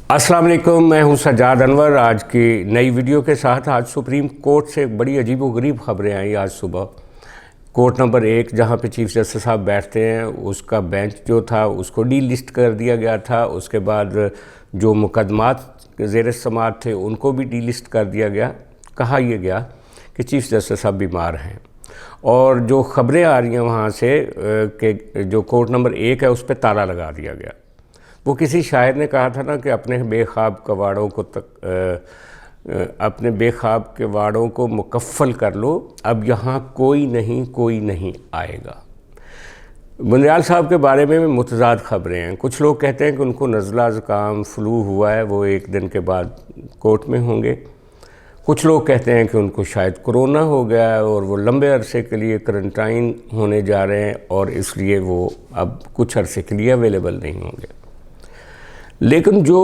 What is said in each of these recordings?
अस्सलाम वालेकुम, मैं हूं सज्जाद अनवर। आज की नई वीडियो के साथ आज सुप्रीम कोर्ट से एक बड़ी अजीब व गरीब खबरें आई आज सुबह। कोर्ट नंबर 1 जहां पे चीफ जस्टिस साहब बैठते हैं उसका बेंच जो था उसको डी लिस्ट कर दिया गया था। उसके बाद जो मुकदमात ज़ेर समाअत थे उनको भी डी लिस्ट कर दिया गया। कहा यह गया कि चीफ जस्टिस साहब बीमार हैं, और जो खबरें आ रही हैं वहाँ से कि जो कोर्ट नंबर 1 है उस पर ताला लगा दिया गया। वो किसी शायर ने कहा था ना कि अपने बेख्वाब कवाड़ों को अपने बेख्वाब के वाड़ों को मुकफ़ल कर लो, अब यहाँ कोई नहीं आएगा। बंदयाल साहब के बारे में मुतज़ाद खबरें हैं। कुछ लोग कहते हैं कि उनको नज़ला ज़ुकाम फ्लू हुआ है, वो एक दिन के बाद कोर्ट में होंगे। कुछ लोग कहते हैं कि उनको शायद कोरोना हो गया है और वो लंबे अरसे के लिए क्वारंटाइन होने जा रहे हैं और इसलिए वो अब कुछ अरसे के लिए अवेलेबल नहीं होंगे। लेकिन जो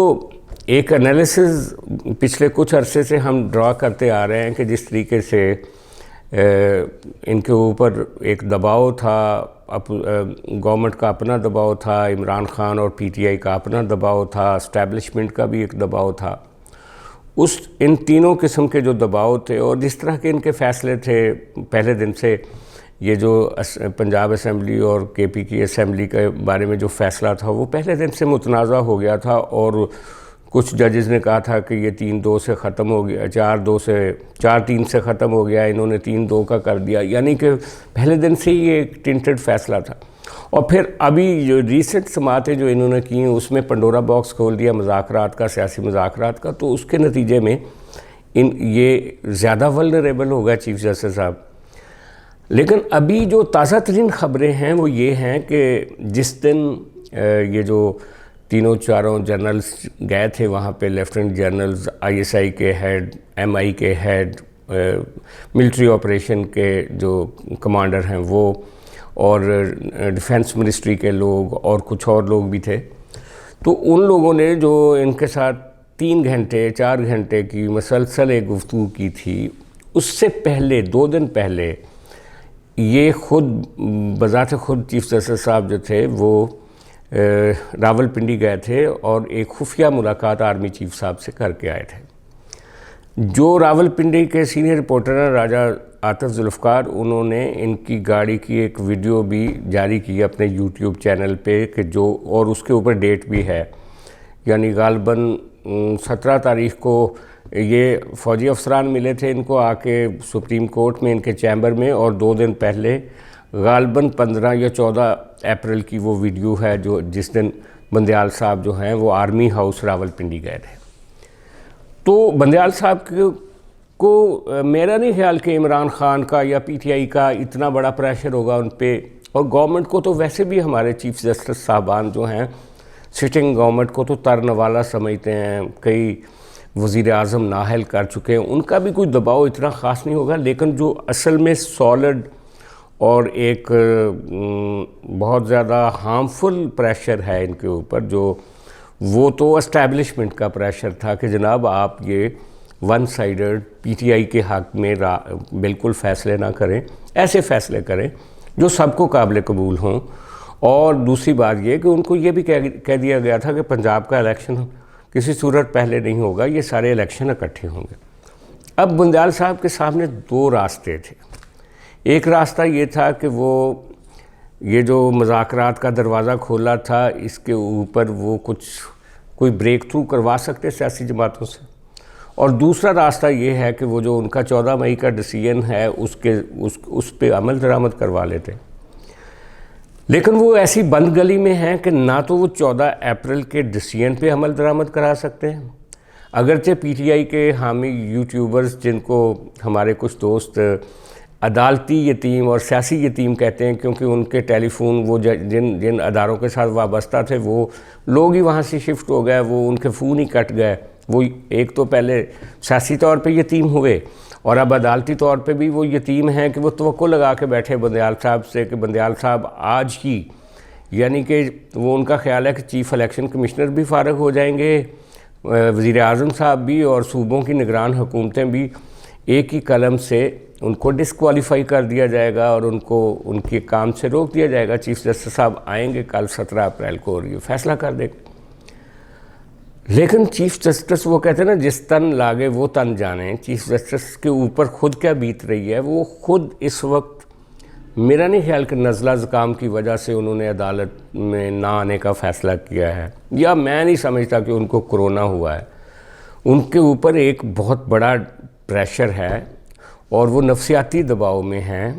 एक एनालिसिस पिछले कुछ अरसे से हम ड्रा करते आ रहे हैं कि जिस तरीके से इनके ऊपर एक दबाव था, गवर्नमेंट का अपना दबाव था, इमरान खान और पीटीआई का अपना दबाव था, एस्टैब्लिशमेंट का भी एक दबाव था, इन तीनों किस्म के जो दबाव थे और जिस तरह के इनके फ़ैसले थे पहले दिन से, ये जो पंजाब असम्बली और केपी की असम्बली के बारे में जो फ़ैसला था वो पहले दिन से मुतनाज़ा हो गया था। और कुछ जजेस ने कहा था कि ये 3-2 से ख़त्म हो गया, 4-3 से ख़त्म हो गया, इन्होंने 3-2 का कर दिया, यानी कि पहले दिन से ही ये एक टिंटेड फ़ैसला था। और फिर अभी जो रीसेंट समाअतें जो इन्होंने की उसमें पंडोरा बॉक्स खोल दिया मज़ाकरात का, सियासी मज़ाकरात का, तो उसके नतीजे में ये ज़्यादा वल्नरेबल होगा चीफ जस्टिस साहब। लेकिन अभी जो ताज़ा तरीन ख़बरें हैं वो ये हैं कि जिस दिन ये जो चारों जनरल्स गए थे वहाँ पे, लेफ्टिनेंट जनरल्स, आईएसआई के हेड, एमआई के हेड, मिलिट्री ऑपरेशन के जो कमांडर हैं वो, और डिफेंस मिनिस्ट्री के लोग और कुछ और लोग भी थे, तो उन लोगों ने जो इनके साथ 3 घंटे 4 घंटे की मसलसल एक गुफ्तगू की थी, उससे पहले 2 दिन पहले ये खुद बज़ात खुद चीफ जस्टिस साहब जो थे वो रावलपिंडी गए थे और एक खुफिया मुलाकात आर्मी चीफ साहब से करके आए थे। जो रावलपिंडी के सीनियर रिपोर्टर हैं राजा आतिफ जुल्फ़कार, उन्होंने इनकी गाड़ी की एक वीडियो भी जारी की अपने यूट्यूब चैनल पे कि जो, और उसके ऊपर डेट भी है, यानी गालबन 17 तारीख़ को ये फ़ौजी अफसरान मिले थे इनको आके सुप्रीम कोर्ट में इनके चैम्बर में, और 2 दिन पहले गालबन 15 या 14 अप्रैल की वो वीडियो है जो जिस दिन बंदयाल साहब जो हैं वो आर्मी हाउस रावलपिंडी गए थे। तो बंदयाल साहब को मेरा नहीं ख्याल कि इमरान खान का या पीटीआई का इतना बड़ा प्रेशर होगा उन पर, और गवर्नमेंट को तो वैसे भी हमारे चीफ जस्टिस साहबान जो हैं सिटिंग गवर्नमेंट को तो तरनवाला समझते हैं, कई वज़ीर आज़म नाहल कर चुके हैं, उनका भी कोई दबाव इतना ख़ास नहीं होगा। लेकिन जो असल में सॉलिड और एक बहुत ज़्यादा हार्मफुल प्रेशर है इनके ऊपर, जो वो तो एस्टैब्लिशमेंट का प्रेशर था कि जनाब आप ये वन साइडेड पीटीआई के हक़ में बिल्कुल फ़ैसले ना करें, ऐसे फ़ैसले करें जो सबको काबिल कबूल हों। और दूसरी बात ये कि उनको ये भी कह दिया गया था कि पंजाब का इलेक्शन किसी सूरत पहले नहीं होगा, ये सारे इलेक्शन इकट्ठे होंगे। अब बंदयाल साहब के सामने 2 रास्ते थे। एक रास्ता ये था कि वो ये जो मुज़ाकरात का दरवाज़ा खोला था इसके ऊपर वो कोई ब्रेक थ्रू करवा सकते सियासी जमातों से, और दूसरा रास्ता ये है कि वो जो उनका 14 मई का डिसीजन है उस पे अमल दरामद करवा लेते। लेकिन वो ऐसी बंद गली में हैं कि ना तो वो 14 अप्रैल के डिसीजन पे अमल दरामद करा सकते हैं, अगरचे पीटीआई के हामी यूट्यूबर्स जिनको हमारे कुछ दोस्त अदालती यतीम और सियासी यतीम कहते हैं, क्योंकि उनके टेलीफोन वो जिन अदारों के साथ वाबस्ता थे वो लोग ही वहाँ से शिफ्ट हो गए, वो उनके फ़ोन ही कट गए। वो एक तो पहले सियासी तौर पे यतीम हुए और अब अदालती तौर पे भी वो यतीम हैं कि वो तवक्को लगा के बैठे बंदयाल साहब से कि बंदयाल साहब आज ही, यानी कि वो उनका ख्याल है कि चीफ़ इलेक्शन कमिश्नर भी फ़ारग हो जाएंगे, वज़ीर आज़म साहब भी और सूबों की निगरान हुकूमतें भी, एक ही कलम से उनको डिसक्वालीफाई कर दिया जाएगा और उनको उनके काम से रोक दिया जाएगा। चीफ जस्टिस साहब आएंगे कल 17 अप्रैल को और ये फ़ैसला कर देंगे। لیکن چیف جسٹس وہ کہتے ہیں نا جس تن لاگے وہ تن جانے، چیف جسٹس کے اوپر خود کیا بیت رہی ہے. وہ خود اس وقت میرا نہیں خیال کہ نزلہ زکام کی وجہ سے انہوں نے عدالت میں نہ آنے کا فیصلہ کیا ہے، یا میں نہیں سمجھتا کہ ان کو کرونا ہوا ہے. ان کے اوپر ایک بہت بڑا پریشر ہے اور وہ نفسیاتی دباؤ میں ہیں.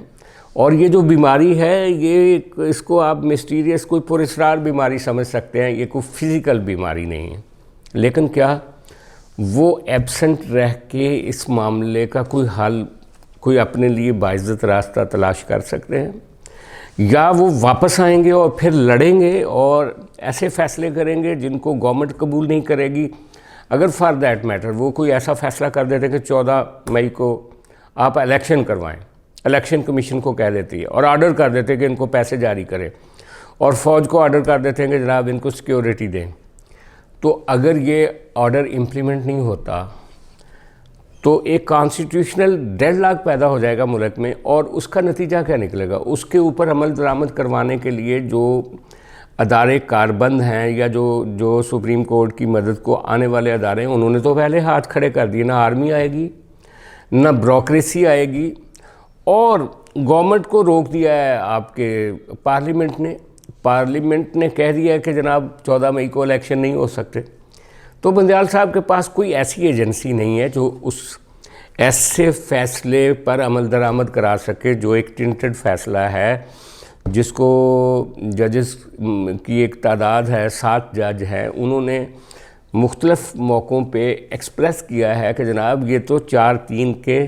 اور یہ جو بیماری ہے یہ اس کو آپ مسٹیریس کوئی پراسرار بیماری سمجھ سکتے ہیں، یہ کوئی فزیکل بیماری نہیں ہے. لیکن کیا وہ ایبسنٹ رہ کے اس معاملے کا کوئی حل، کوئی اپنے لیے باعزت راستہ تلاش کر سکتے ہیں، یا وہ واپس آئیں گے اور پھر لڑیں گے اور ایسے فیصلے کریں گے جن کو گورنمنٹ قبول نہیں کرے گی؟ اگر فار دیٹ میٹر وہ کوئی ایسا فیصلہ کر دیتے کہ 14 مئی کو آپ الیکشن کروائیں، الیکشن کمیشن کو کہہ دیتی ہے اور آرڈر کر دیتے کہ ان کو پیسے جاری کرے، اور فوج کو آرڈر کر دیتے ہیں کہ جناب ان کو سیکیورٹی دیں، تو اگر یہ آرڈر امپلیمنٹ نہیں ہوتا تو ایک کانسٹیٹیوشنل ڈیڈ لاک پیدا ہو جائے گا ملک میں. اور اس کا نتیجہ کیا نکلے گا؟ اس کے اوپر عمل درآمد کروانے کے لیے جو ادارے کاربند ہیں یا جو سپریم کورٹ کی مدد کو آنے والے ادارے ہیں، انہوں نے تو پہلے ہاتھ کھڑے کر دیے. نہ آرمی آئے گی، نہ بیوروکریسی آئے گی، اور گورنمنٹ کو روک دیا ہے آپ کے پارلیمنٹ نے کہہ دیا ہے کہ جناب 14 مئی کو الیکشن نہیں ہو سکتے. تو بندیال صاحب کے پاس کوئی ایسی ایجنسی نہیں ہے جو ایسے فیصلے پر عمل درآمد کرا سکے جو ایک ٹنٹڈ فیصلہ ہے، جس کو ججز کی ایک تعداد ہے، 7 جج ہیں. انہوں نے مختلف موقعوں پہ ایکسپریس کیا ہے کہ جناب یہ تو 4-3 کے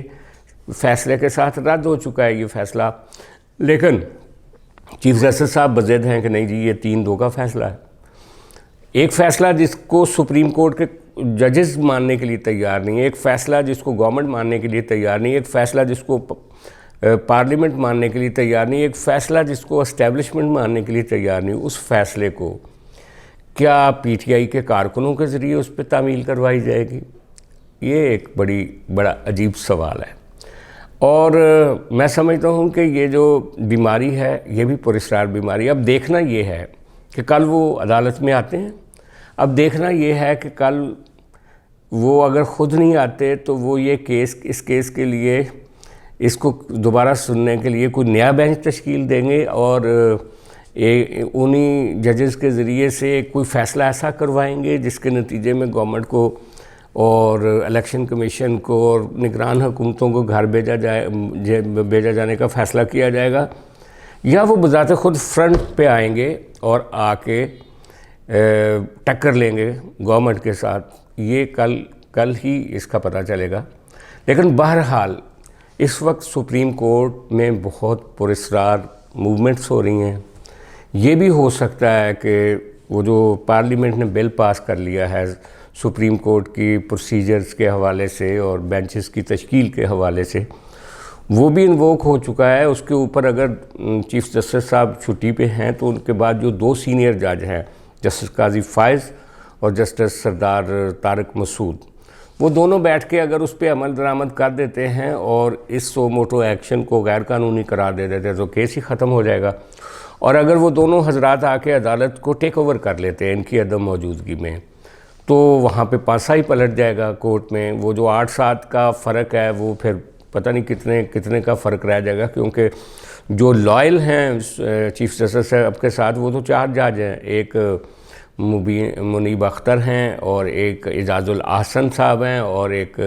فیصلے کے ساتھ رد ہو چکا ہے یہ فیصلہ. لیکن چیف جسٹس صاحب بضد ہیں کہ نہیں جی یہ 3-2 کا فیصلہ ہے. ایک فیصلہ جس کو سپریم کورٹ کے ججز ماننے کے لیے تیار نہیں ہے، ایک فیصلہ جس کو گورنمنٹ ماننے کے لیے تیار نہیں ہے، ایک فیصلہ جس کو پارلیمنٹ ماننے کے لیے تیار نہیں، ایک فیصلہ جس کو اسٹیبلشمنٹ ماننے کے لیے تیار نہیں. اس فیصلے کو کیا پی ٹی آئی کے کارکنوں کے ذریعے اس پہ تعمیل کروائی جائے گی؟ یہ ایک بڑا عجیب سوال ہے. اور میں سمجھتا ہوں کہ یہ جو بیماری ہے یہ بھی پراسرار بیماری ہے. اب دیکھنا یہ ہے کہ کل وہ عدالت میں آتے ہیں، اب دیکھنا یہ ہے کہ کل وہ اگر خود نہیں آتے تو وہ اس کیس کے لیے اس کو دوبارہ سننے کے لیے کوئی نیا بینچ تشکیل دیں گے، اور انہی ججز کے ذریعے سے کوئی فیصلہ ایسا کروائیں گے جس کے نتیجے میں گورنمنٹ کو اور الیکشن کمیشن کو اور نگران حکومتوں کو گھر بھیجا جانے کا فیصلہ کیا جائے گا، یا وہ بذات خود فرنٹ پہ آئیں گے اور آ کے ٹکر لیں گے گورنمنٹ کے ساتھ. یہ کل ہی اس کا پتہ چلے گا. لیکن بہرحال اس وقت سپریم کورٹ میں بہت پراسرار موومنٹس ہو رہی ہیں. یہ بھی ہو سکتا ہے کہ وہ جو پارلیمنٹ نے بل پاس کر لیا ہے سپریم کورٹ کی پروسیجرز کے حوالے سے اور بینچز کی تشکیل کے حوالے سے، وہ بھی انووک ہو چکا ہے. اس کے اوپر اگر چیف جسٹس صاحب چھٹی پہ ہیں تو ان کے بعد جو 2 سینئر جج ہیں، جسٹس قاضی فائز اور جسٹس سردار طارق مسعود، وہ دونوں بیٹھ کے اگر اس پہ عمل درآمد کر دیتے ہیں اور اس سو موٹو ایکشن کو غیر قانونی قرار دے دیتے ہیں تو کیس ہی ختم ہو جائے گا. اور اگر وہ دونوں حضرات آ کے عدالت کو ٹیک اوور کر لیتے ہیں ان کی عدم موجودگی میں، تو وہاں پہ پاسا ہی پلٹ جائے گا کورٹ میں. وہ جو 8-7 کا فرق ہے وہ پھر پتہ نہیں کتنے کا فرق رہ جائے گا، کیونکہ جو لائل ہیں چیف جسٹس صاحب کے ساتھ وہ تو 4 جج ہیں. ایک منیب اختر ہیں، اور ایک اعجاز الاحسن صاحب ہیں، اور ایک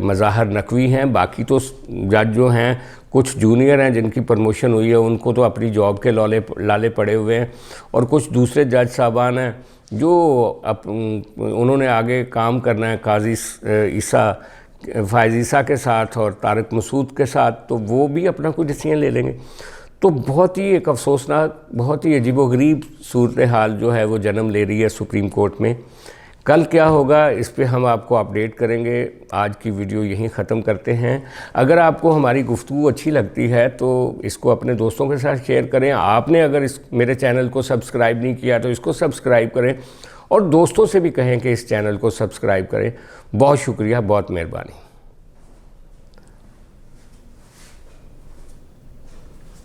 مظاہر نقوی ہیں. باقی تو جج جو ہیں کچھ جونیئر ہیں جن کی پروموشن ہوئی ہے، ان کو تو اپنی جاب کے لالے پڑے ہوئے ہیں، اور کچھ دوسرے جج صاحبان ہیں جو انہوں نے آگے کام کرنا ہے قاضی فائز عیسیٰ کے ساتھ اور طارق مسعود کے ساتھ، تو وہ بھی اپنا کوئی ڈیسیژن لے لیں گے. تو بہت ہی ایک افسوسناک، بہت ہی عجیب و غریب صورتحال جو ہے وہ جنم لے رہی ہے سپریم کورٹ میں. کل کیا ہوگا اس پہ ہم آپ کو اپڈیٹ کریں گے. آج کی ویڈیو یہیں ختم کرتے ہیں. اگر آپ کو ہماری گفتگو اچھی لگتی ہے تو اس کو اپنے دوستوں کے ساتھ شیئر کریں. آپ نے اگر میرے چینل کو سبسکرائب نہیں کیا تو اس کو سبسکرائب کریں، اور دوستوں سے بھی کہیں کہ اس چینل کو سبسکرائب کریں. بہت شکریہ، بہت مہربانی.